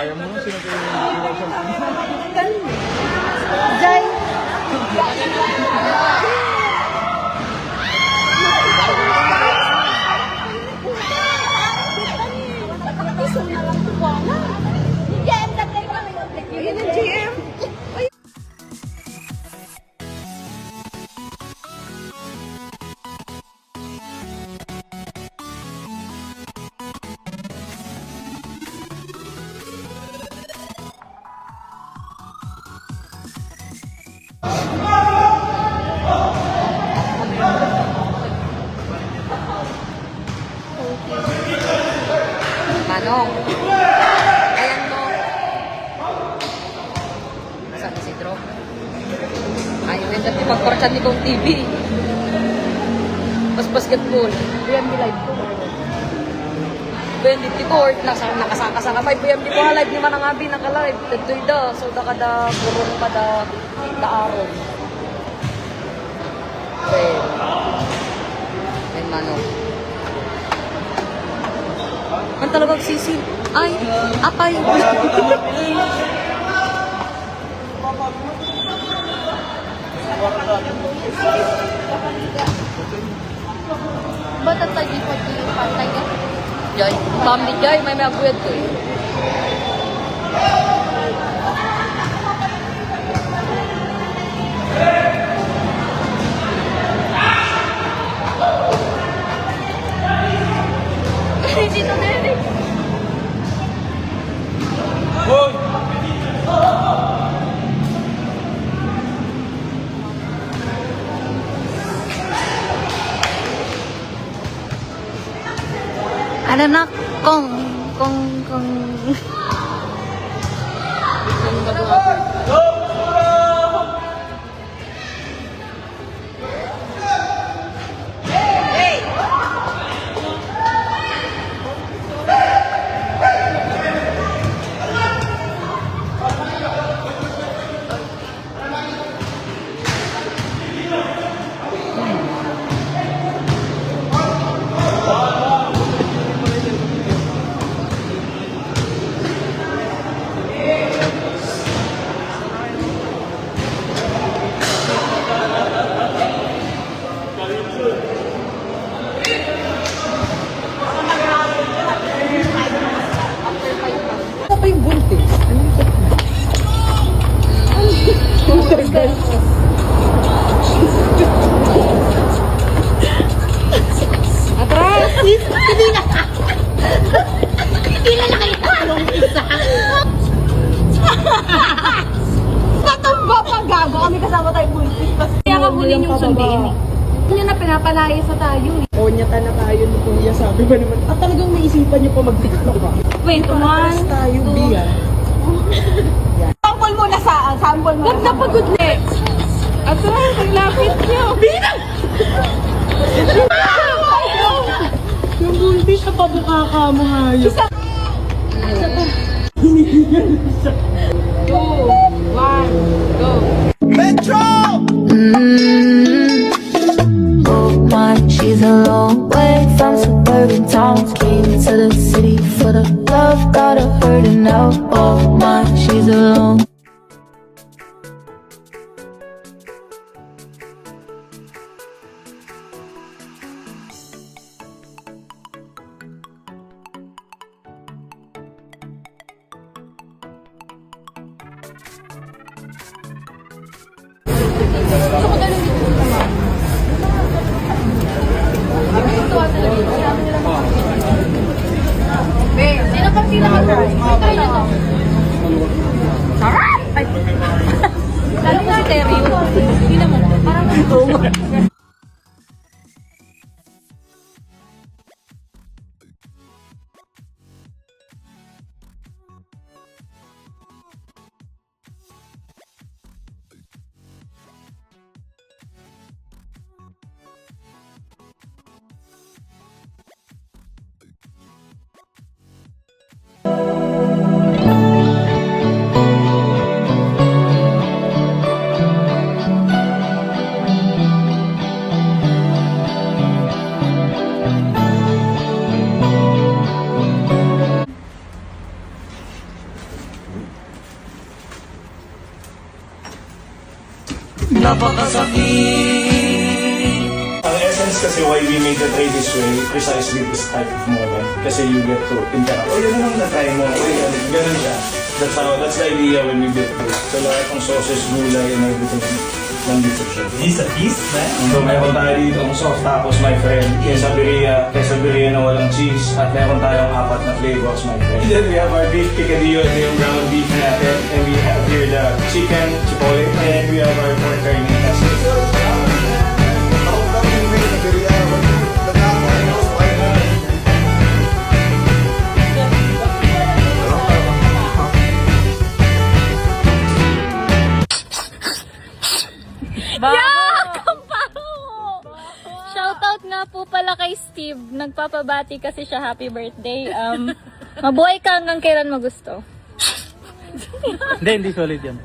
Ayaw mo, sino ko yung Jai. GM. Manong. Ayan mo. Saan si Dro? Ayaw yun dati magkorchan ni kong TV. Mas basketball. BMD live ko. BMD court. Nakasaka sa kapay. BMD ko live naman ang abi. Naka-live. Tagdoy da. So da kada burong pa da aron. Okay. Ay Manong. Ang talagang sisi. Ay, apay. Ba't ang tagi po di pantay ka? Jai, pamit Jai, may aguyad ko eh. Dito na yun eh. Ano na, kung. Ano pa yung buntis? Ano yung Atras! Hindi na kayo talong isa. Natumba pa gago. Kami kasama tayo buntis. Kaya nga huli yung sundin eh. Hindi na pinapalaya sa tayo eh. Onyata na tayo ni Kuya, sabi ba naman? At talagang naisipan niyo pa mag-tiktok ba? Wait, one, Tayo, Bia. sample mo na saan? Sample mo na saan? Napagod na eh. Atras, ang lapit niyo. Bina! Yung buntis sa pabukaka mo hayop. Two, one, go. Oh my, she's a long way from suburban towns. Came to the city for the love, got her hurting now. Oh my, she's alone. Sino pang pinaka-try? Try nyo to. Sarap! Ay! Lalo nga si Terry. Hindi naman. Parang napakasakit. Ang essence kasi why we made the trade this way, precisely this type of moment. Kasi you get to interact. O yun naman na-try mo. O yun, ganun siya. That's the idea when we did this. So lahat ng sauces, gulay, and everything, nandito siya. He's a beast, man. So meron tayo dito ang soft tacos, my friend. Quesadilla na walang cheese. At meron tayong 4 na flavors, my friend. Then we have our beef picadillo, ito yung ground beef natin. And we have here the chicken, chipotle, and we have our pork carnitas. Shoutout nga po pala kay Steve. Nagpapabati kasi siya happy birthday. Mabuhay ka hanggang kailan mo gusto. Hindi solid yan.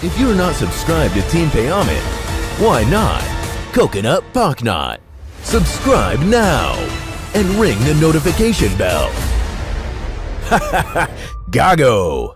If you're not subscribed to Team Payaman, why not? Coconut Pocknot. Subscribe now and ring the notification bell. Gago!